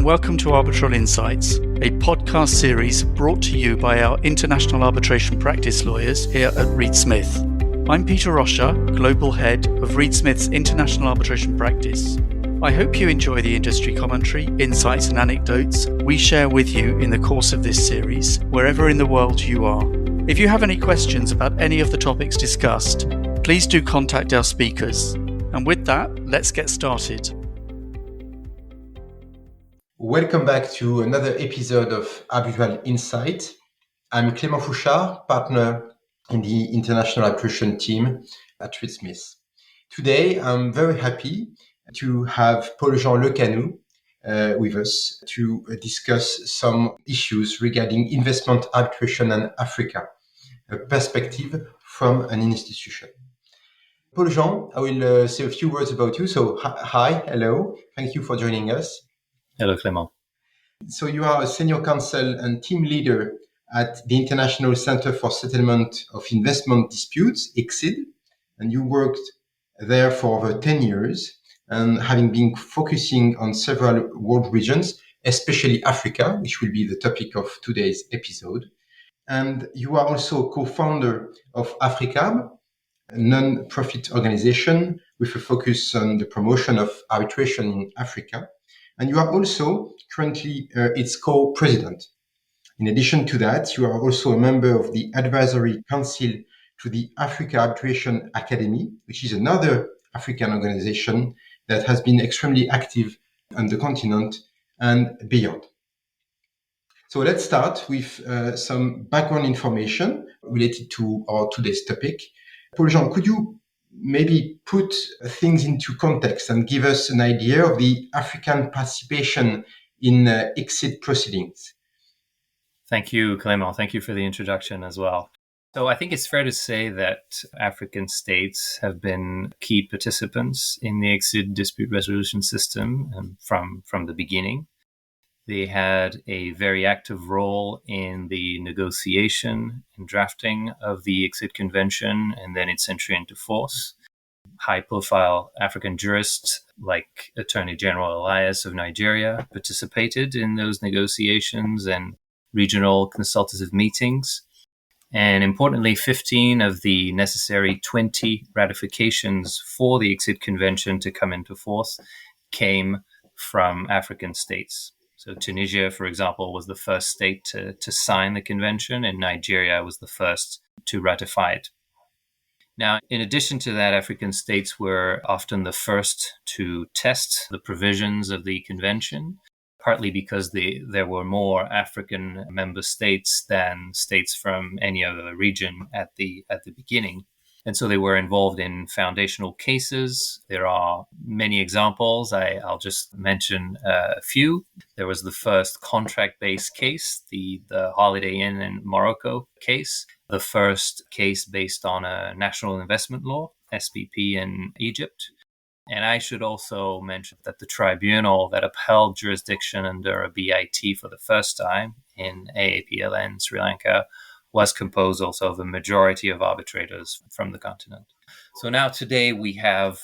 welcome to Arbitral Insights, a podcast series brought to you by our international arbitration practice lawyers here at Reed Smith. I'm Peter Roscher, Global Head of Reed Smith's International Arbitration Practice. I hope you enjoy the industry commentary, insights and anecdotes we share with you in the course of this series, wherever in the world you are. If you have any questions about any of the topics discussed, please do contact our speakers. And with that, let's get started. Welcome back to another episode of Arbitral Insight. I'm Clément Fouchard, partner in the International Arbitration team at Reed Smith. Today, I'm very happy to have Paul-Jean Lecanoux with us to discuss some issues regarding investment arbitration in Africa, a perspective from an institution. Paul-Jean, I will say a few words about you. So, hi, hello, thank you for joining us. Hello, Clément. So you are a senior counsel and team leader at the International Center for Settlement of Investment Disputes, ICSID, and you worked there for over 10 years, and having been focusing on several world regions, especially Africa, which will be the topic of today's episode. And you are also co-founder of AFRICAB, a non-profit organization with a focus on the promotion of arbitration in Africa. And you are also currently its co-president. In addition to that, you are also a member of the advisory council to the Africa Arbitration Academy, which is another African organization that has been extremely active on the continent and beyond. So let's start with some background information related to our today's topic. Paul-Jean, could you maybe put things into context and give us an idea of the African participation in ICSID proceedings? Thank you, Clément. Thank you for the introduction as well. So I think it's fair to say that African states have been key participants in the ICSID dispute resolution system from the beginning. They had a very active role in the negotiation and drafting of the ICSID Convention and then its entry into force. High-profile African jurists like Attorney General Elias of Nigeria participated in those negotiations and regional consultative meetings. And importantly, 15 of the necessary 20 ratifications for the ICSID Convention to come into force came from African states. So Tunisia, for example, was the first state to sign the convention, and Nigeria was the first to ratify it. Now, in addition to that, African states were often the first to test the provisions of the convention, partly because there were more African member states than states from any other region at the beginning. And so they were involved in foundational cases. There are many examples. I'll just mention a few. There was the first contract-based case, the Holiday Inn in Morocco case, the first case based on a national investment law, SPP in Egypt. And I should also mention that the tribunal that upheld jurisdiction under a BIT for the first time in AAPLN, Sri Lanka, was composed also of a majority of arbitrators from the continent. So now today we have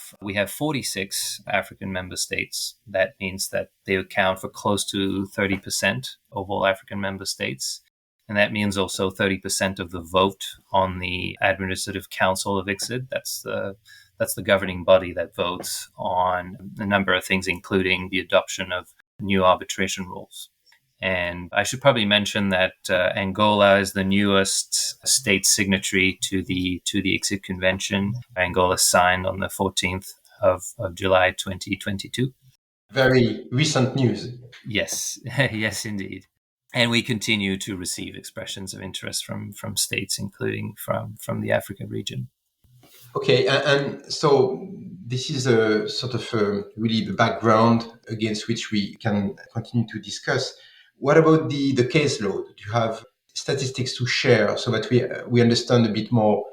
46 African member states. That means that they account for close to 30% of all African member states. And that means also 30% of the vote on the Administrative Council of ICSID. That's the governing body that votes on a number of things, including the adoption of new arbitration rules. And I should probably mention that Angola is the newest state signatory to the ICSID Convention. Angola signed on the 14th of July 2022. Very recent news. Yes, yes, indeed. And we continue to receive expressions of interest from states, including from the African region. Okay, and so this is a sort of really the background against which we can continue to discuss. What about the caseload? Do you have statistics to share so that we understand a bit more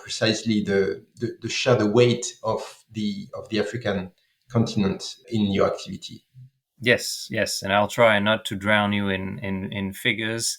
precisely the weight of the African continent in your activity? Yes, and I'll try not to drown you in figures.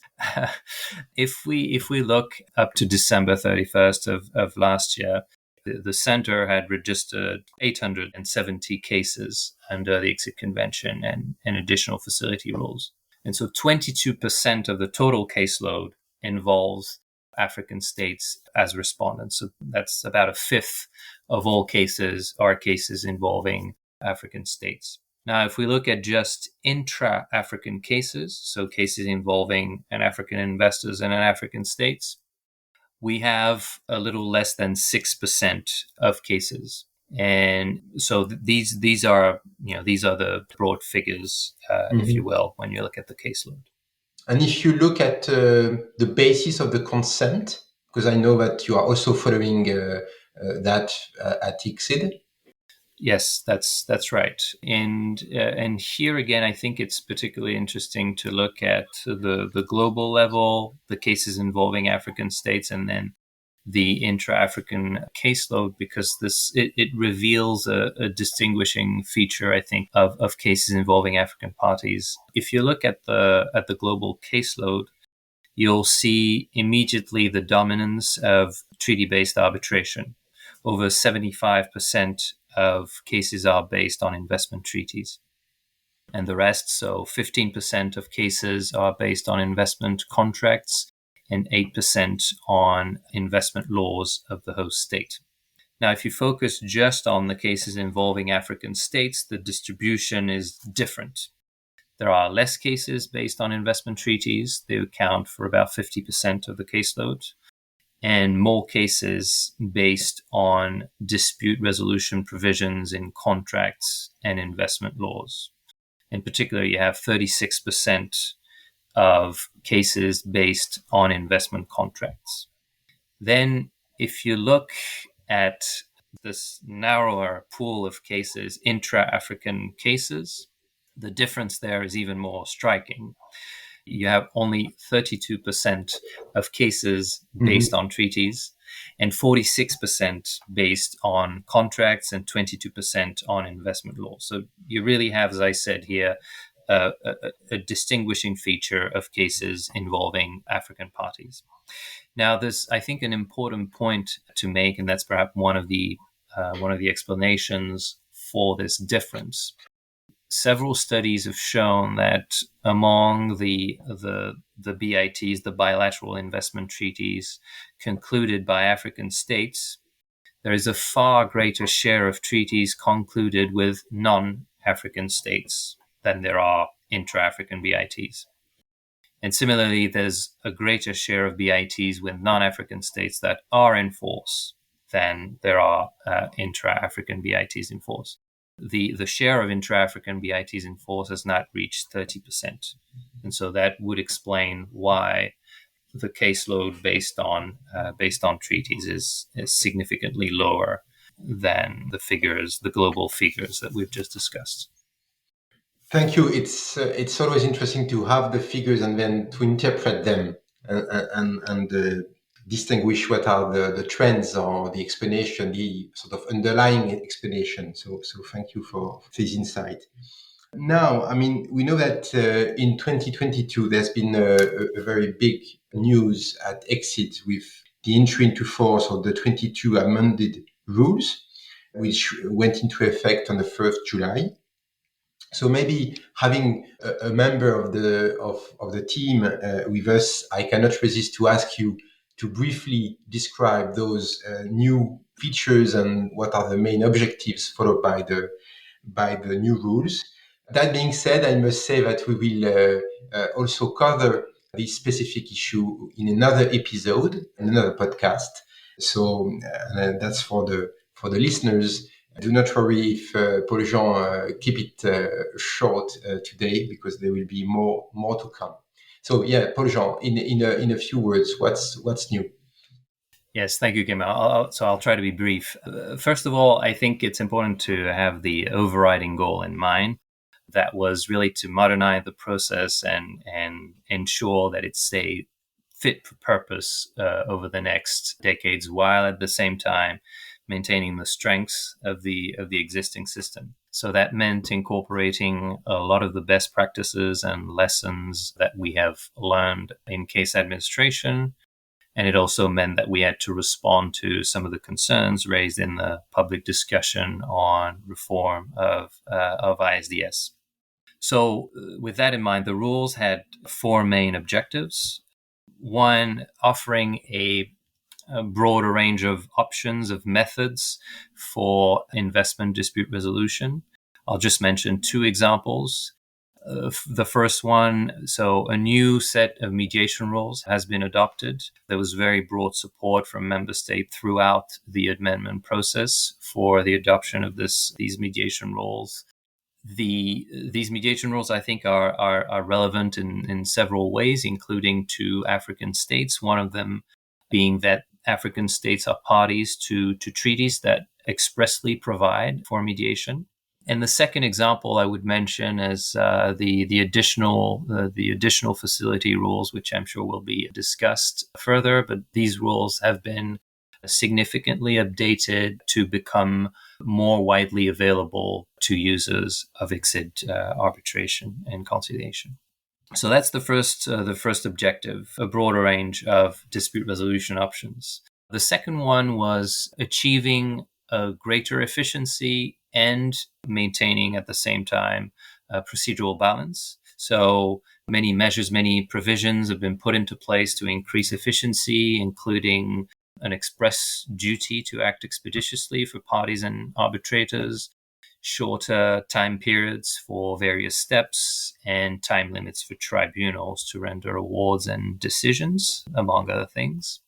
If we look up to December 31st of last year, The center had registered 870 cases under the ICSID Convention and additional facility rules. And so 22% of the total caseload involves African states as respondents. So that's about a fifth of all cases are cases involving African states. Now, if we look at just intra-African cases, so cases involving an African investors and an African states, we have a little less than 6% of cases. And so these are the broad figures, if you will, when you look at the caseload. And if you look at the basis of the consent, because I know that you are also following that at ICSID. Yes, that's right. And here again, I think it's particularly interesting to look at the global level, the cases involving African states, and then the intra-African caseload, because it reveals a distinguishing feature, I think, of cases involving African parties. If you look at the global caseload, you'll see immediately the dominance of treaty-based arbitration. Over 75% of cases are based on investment treaties. And the rest, so 15% of cases are based on investment contracts and 8% on investment laws of the host state. Now, if you focus just on the cases involving African states, the distribution is different. There are less cases based on investment treaties. They account for about 50% of the caseload, and more cases based on dispute resolution provisions in contracts and investment laws. In particular, you have 36% of cases based on investment contracts. Then, if you look at this narrower pool of cases, intra-African cases, the difference there is even more striking. You have only 32% of cases based on treaties and 46% based on contracts and 22% on investment law. So you really have, as I said here, a distinguishing feature of cases involving African parties. Now, there's, I think, an important point to make, and that's perhaps one of the explanations for this difference. Several studies have shown that among the BITs, the bilateral investment treaties concluded by African states, there is a far greater share of treaties concluded with non-African states than there are intra-African BITs. And similarly, there's a greater share of BITs with non-African states that are in force than there are intra-African BITs in force. The share of intra-African BITs in force has not reached 30%. And so that would explain why the caseload based on treaties is significantly lower than the global figures that we've just discussed. Thank you. It's always interesting to have the figures and then to interpret them and distinguish what are the trends or the explanation, the sort of underlying explanation. So thank you for this insight. Now, I mean, we know that in 2022, there's been a very big news at ICSID with the entry into force of the 22 amended rules, which went into effect on the 1st July. So maybe having a member of the team with us, I cannot resist to ask you to briefly describe those new features and what are the main objectives followed by the new rules. That being said, I must say that we will also cover this specific issue in another episode, in another podcast. So that's for the listeners. Do not worry if Paul-Jean keep it short today, because there will be more to come. So yeah, Paul-Jean, in a few words, what's new? Yes, thank you, Kim. I'll try to be brief. First of all, I think it's important to have the overriding goal in mind. That was really to modernize the process and ensure that it stay fit for purpose over the next decades, while at the same time maintaining the strengths of the existing system. So that meant incorporating a lot of the best practices and lessons that we have learned in case administration, And it also meant that we had to respond to some of the concerns raised in the public discussion on reform of ISDS. So with that in mind, the rules had four main objectives. One, offering a broader range of options, of methods for investment dispute resolution. I'll just mention two examples. The first one, so a new set of mediation rules has been adopted. There was very broad support from member states throughout the amendment process for the adoption of these mediation rules. These mediation rules, I think, are relevant in several ways, including to African states. One of them being that African states are parties to treaties that expressly provide for mediation. And the second example I would mention is the additional facility rules, which I'm sure will be discussed further. But these rules have been significantly updated to become more widely available to users of ICSID arbitration and conciliation. So that's the first objective, a broader range of dispute resolution options. The second one was achieving a greater efficiency and maintaining at the same time procedural balance. So many measures, many provisions have been put into place to increase efficiency, including an express duty to act expeditiously for parties and arbitrators, shorter time periods for various steps, and time limits for tribunals to render awards and decisions, among other things.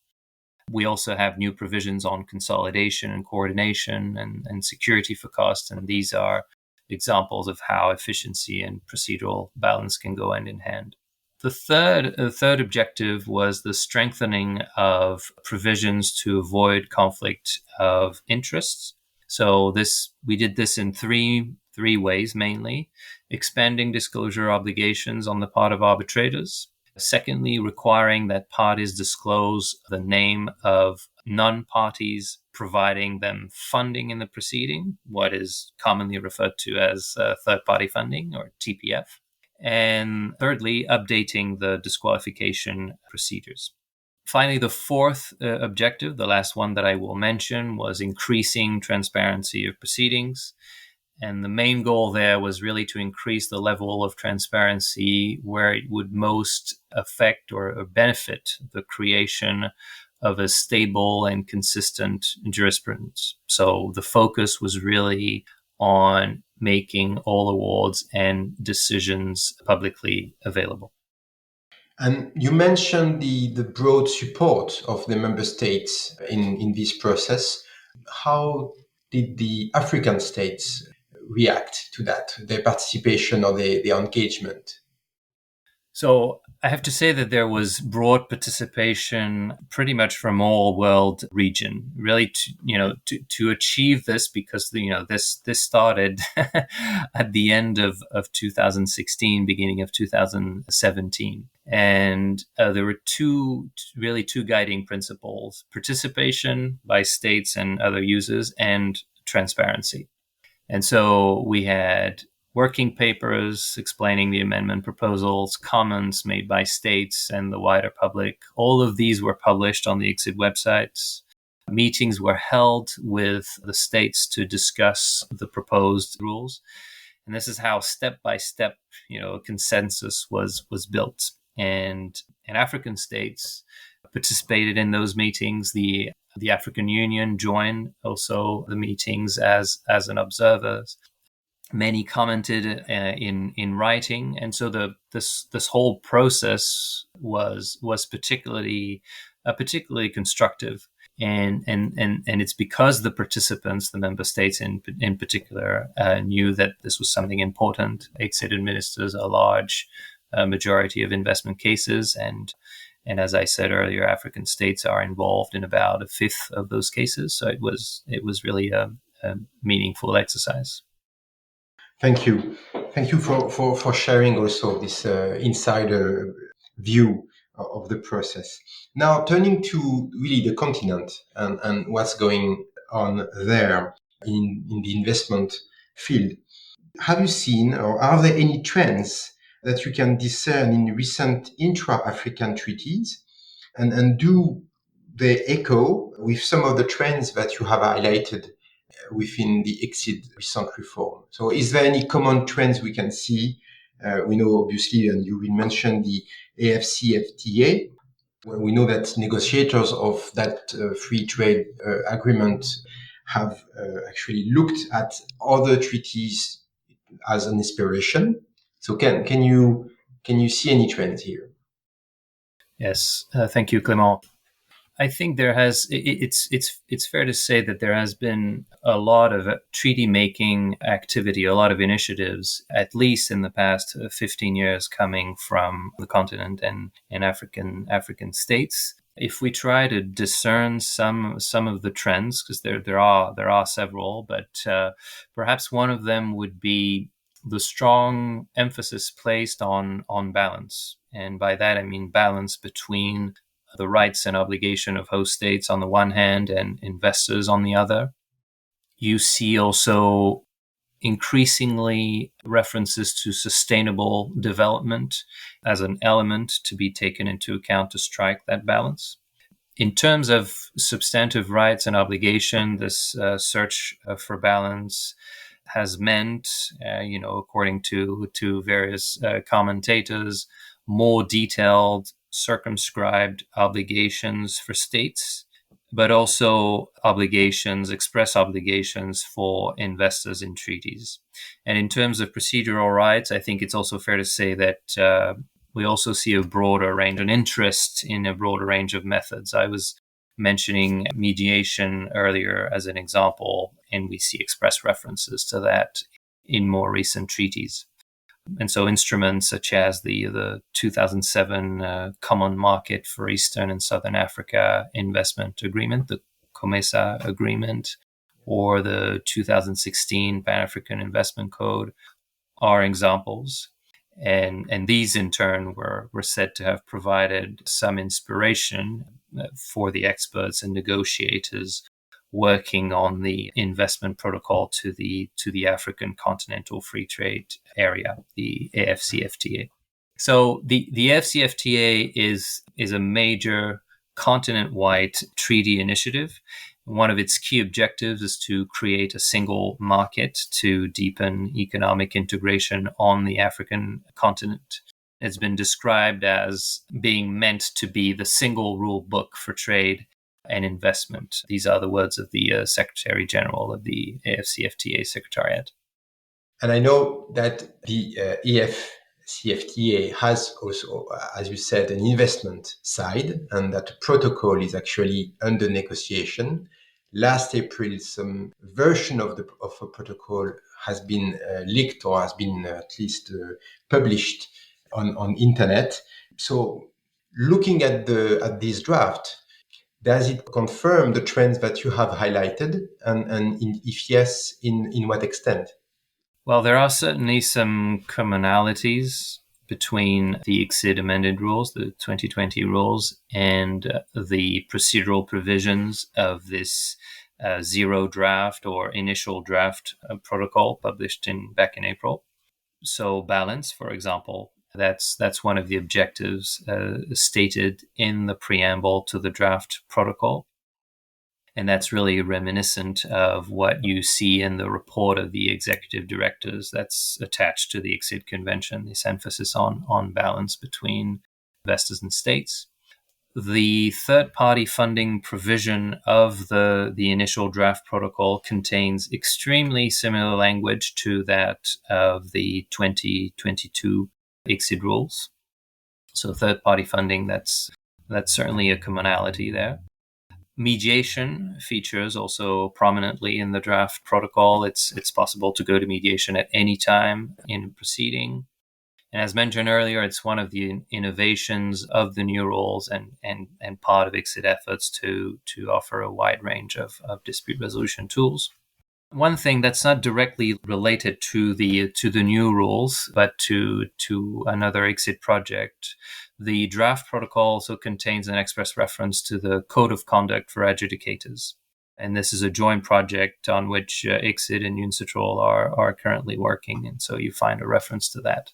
We also have new provisions on consolidation and coordination and security for costs, and these are examples of how efficiency and procedural balance can go hand in hand. The third objective was the strengthening of provisions to avoid conflict of interests. So we did this in three ways mainly: expanding disclosure obligations on the part of arbitrators. Secondly, requiring that parties disclose the name of non-parties providing them funding in the proceeding, what is commonly referred to as third-party funding, or TPF. And thirdly, updating the disqualification procedures. Finally, the fourth objective, the last one that I will mention, was increasing transparency of proceedings. And the main goal there was really to increase the level of transparency where it would most affect or benefit the creation of a stable and consistent jurisprudence. So the focus was really on making all awards and decisions publicly available. And you mentioned the broad support of the member states in this process. How did the African states react to that, their participation or their engagement? So I have to say that there was broad participation pretty much from all world region, really to achieve this, because this started at the end of 2016, beginning of 2017. And there were two guiding principles: participation by states and other users, and transparency. And so we had working papers explaining the amendment proposals, comments made by states and the wider public. All of these were published on the ICSID websites. Meetings were held with the states to discuss the proposed rules. And this is how step by step, a consensus was built. And African states participated in those meetings. The African Union joined also the meetings as an observer. Many commented in writing, and so this whole process was particularly constructive. And it's because the participants, the member states in particular, knew that this was something important. ICSID administers a large majority of investment cases, and as I said earlier, African states are involved in about a fifth of those cases. So it was really a meaningful exercise. Thank you. Thank you for sharing also this insider view of the process. Now, turning to really the continent and what's going on there in the investment field, have you seen, or are there any trends that you can discern in recent intra-African treaties? And do they echo with some of the trends that you have highlighted within the ICSID recent reform. So is there any common trends we can see? We know, obviously, and you will mention the AFCFTA. Well, we know that negotiators of that free trade agreement have actually looked at other treaties as an inspiration. So can you see any trends here? Yes, thank you, Clément. I think it's fair to say that there has been a lot of treaty making activity, a lot of initiatives, at least in the past 15 years, coming from the continent and African states. If we try to discern some of the trends, because there are several, but perhaps one of them would be the strong emphasis placed on balance. And by that I mean balance between the rights and obligation of host states on the one hand and investors on the other. You see also increasingly references to sustainable development as an element to be taken into account to strike that balance. In terms of substantive rights and obligation, this search for balance has meant, according to various commentators, more detailed, circumscribed obligations for states, but also express obligations for investors in treaties. And in terms of procedural rights, I think it's also fair to say that we also see an interest in a broader range of methods. I was mentioning mediation earlier as an example, and we see express references to that in more recent treaties. And so instruments such as the 2007 Common Market for Eastern and Southern Africa Investment Agreement, the COMESA Agreement, or the 2016 Pan-African Investment Code are examples. And these in turn were said to have provided some inspiration for the experts and negotiators working on the investment protocol to the African Continental Free Trade Area, the AFCFTA. So the AFCFTA is a major continent-wide treaty initiative. One of its key objectives is to create a single market to deepen economic integration on the African continent. It's been described as being meant to be the single rule book for trade and investment. These are the words of the Secretary General of the AFCFTA Secretariat. And I know that the AFCFTA has also, as you said, an investment side, and that the protocol is actually under negotiation. Last April, some version of a protocol has been leaked or has been at least published on internet. So, looking at this draft, does it confirm the trends that you have highlighted, and if yes, in what extent? Well, there are certainly some commonalities between the ICSID amended rules, the 2020 rules, and the procedural provisions of this zero draft or initial draft protocol published back in April. So balance, for example, that's one of the objectives stated in the preamble to the draft protocol. And that's really reminiscent of what you see in the report of the executive directors that's attached to the ICSID convention, this emphasis on balance between investors and states. The third-party funding provision of the initial draft protocol contains extremely similar language to that of the 2022 ICSID rules. So third-party funding, that's certainly a commonality there. Mediation features also prominently in the draft protocol. It's possible to go to mediation at any time in a proceeding. And as mentioned earlier, it's one of the innovations of the new rules and part of ICSID efforts to offer a wide range of dispute resolution tools. One thing that's not directly related to the new rules, but to another ICSID project, the draft protocol also contains an express reference to the Code of Conduct for Adjudicators. And this is a joint project on which ICSID and UNCITRAL are currently working. And so you find a reference to that.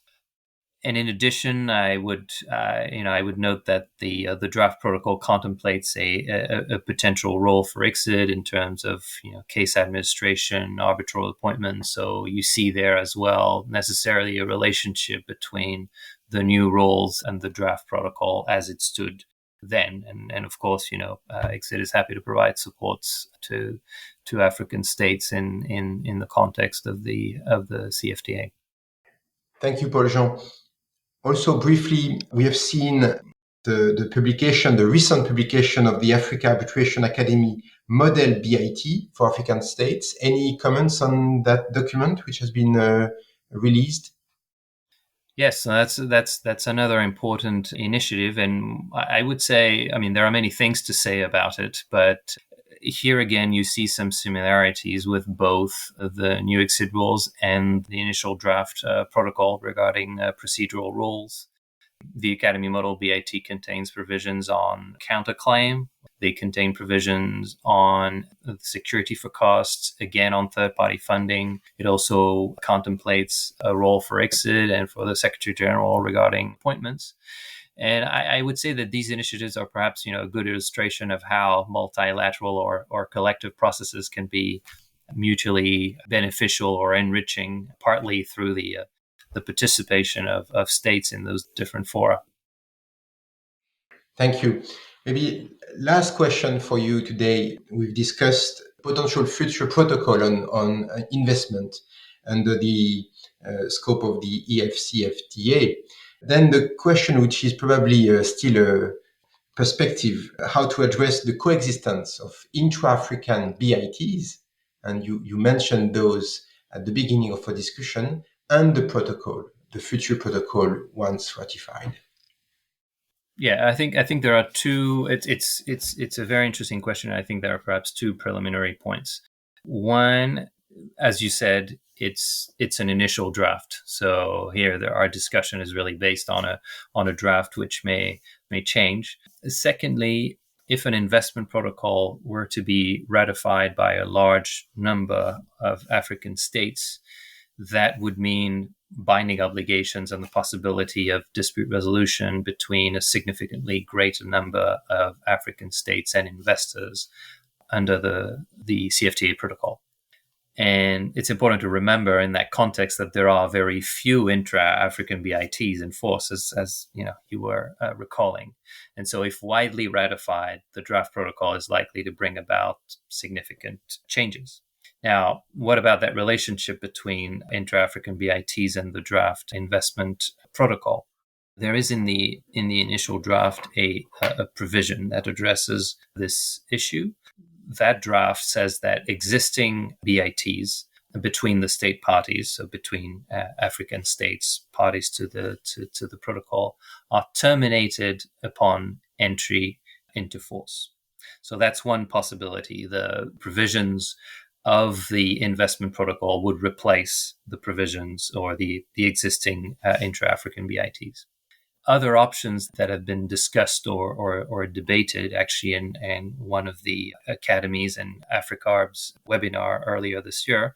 And in addition, I would note that the draft protocol contemplates a potential role for ICSID in terms of case administration, arbitral appointments. So you see there as well necessarily a relationship between the new roles and the draft protocol as it stood then. And of course, ICSID is happy to provide supports to African states in the context of the CFTA. Thank you, Paul-Jean. Also, briefly, we have seen the recent publication of the Africa Arbitration Academy Model BIT for African states. Any comments on that document which has been released? Yes, that's another important initiative, and I would say, there are many things to say about it, but here again, you see some similarities with both the new ICSID rules and the initial draft protocol regarding procedural rules. The Academy Model BIT contains provisions on counterclaim. They contain provisions on security for costs, again on third-party funding. It also contemplates a role for ICSID and for the Secretary General regarding appointments. And I would say that these initiatives are perhaps, a good illustration of how multilateral or collective processes can be mutually beneficial or enriching, partly through the participation of states in those different fora. Thank you. Maybe last question for you today. We've discussed potential future protocol on investment under the scope of the EFCFTA. Then the question, which is probably still a perspective, how to address the coexistence of intra-African BITs, and you mentioned those at the beginning of our discussion, and the protocol, the future protocol once ratified. Yeah, I think there are two. It's a very interesting question. I think there are perhaps two preliminary points. One, as you said, it's an initial draft. So here, our discussion is really based on a draft which may change. Secondly, if an investment protocol were to be ratified by a large number of African states, that would mean binding obligations and the possibility of dispute resolution between a significantly greater number of African states and investors under the CFTA protocol. And it's important to remember in that context that there are very few intra-African BITs in force, as you were recalling. And so if widely ratified, the draft protocol is likely to bring about significant changes. Now, what about that relationship between intra-African BITs and the draft investment protocol? There is in the initial draft a provision that addresses this issue. That draft says that existing BITs between the state parties, so between African states parties to the protocol, are terminated upon entry into force. So that's one possibility. The provisions of the investment protocol would replace the provisions or the existing intra-African BITs. Other options that have been discussed or debated actually in one of the academies and AfriCarb's webinar earlier this year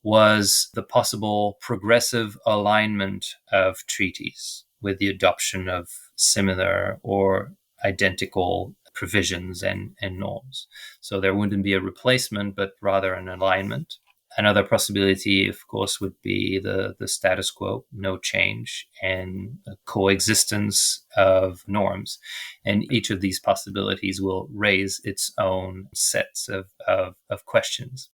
was the possible progressive alignment of treaties with the adoption of similar or identical provisions and norms. So there wouldn't be a replacement, but rather an alignment. Another possibility, of course, would be the status quo, no change, and a coexistence of norms. And each of these possibilities will raise its own sets of questions.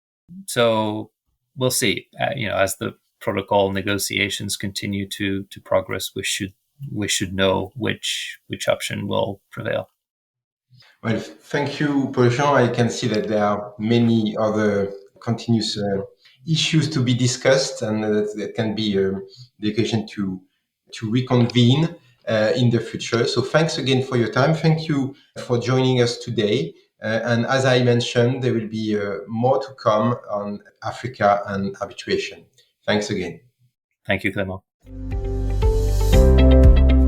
So we'll see. As the protocol negotiations continue to progress, we should know which option will prevail. Well, thank you, Paul-Jean. I can see that there are many other continuous issues to be discussed, and that can be the occasion to reconvene in the future. So thanks again for your time. Thank you for joining us today. And as I mentioned, there will be more to come on Africa and arbitration. Thanks again. Thank you, Clément.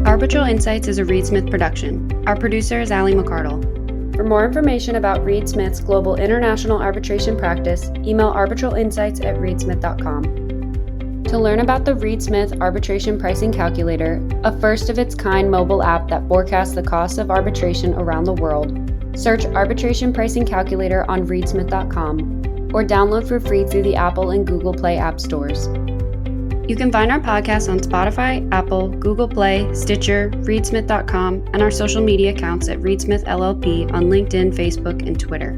Arbitral Insights is a Reed Smith production. Our producer is Ali McCardle. For more information about Reed Smith's global international arbitration practice, email arbitralinsights@reedsmith.com. To learn about the Reed Smith Arbitration Pricing Calculator, a first-of-its-kind mobile app that forecasts the costs of arbitration around the world, search Arbitration Pricing Calculator on reedsmith.com or download for free through the Apple and Google Play app stores. You can find our podcast on Spotify, Apple, Google Play, Stitcher, reedsmith.com, and our social media accounts at ReedSmith LLP on LinkedIn, Facebook, and Twitter.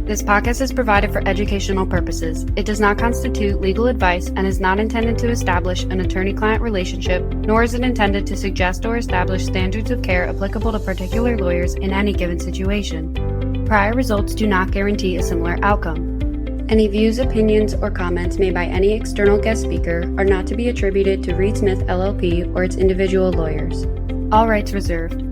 This podcast is provided for educational purposes. It does not constitute legal advice and is not intended to establish an attorney-client relationship, nor is it intended to suggest or establish standards of care applicable to particular lawyers in any given situation. Prior results do not guarantee a similar outcome. Any views, opinions, or comments made by any external guest speaker are not to be attributed to Reed Smith LLP or its individual lawyers. All rights reserved.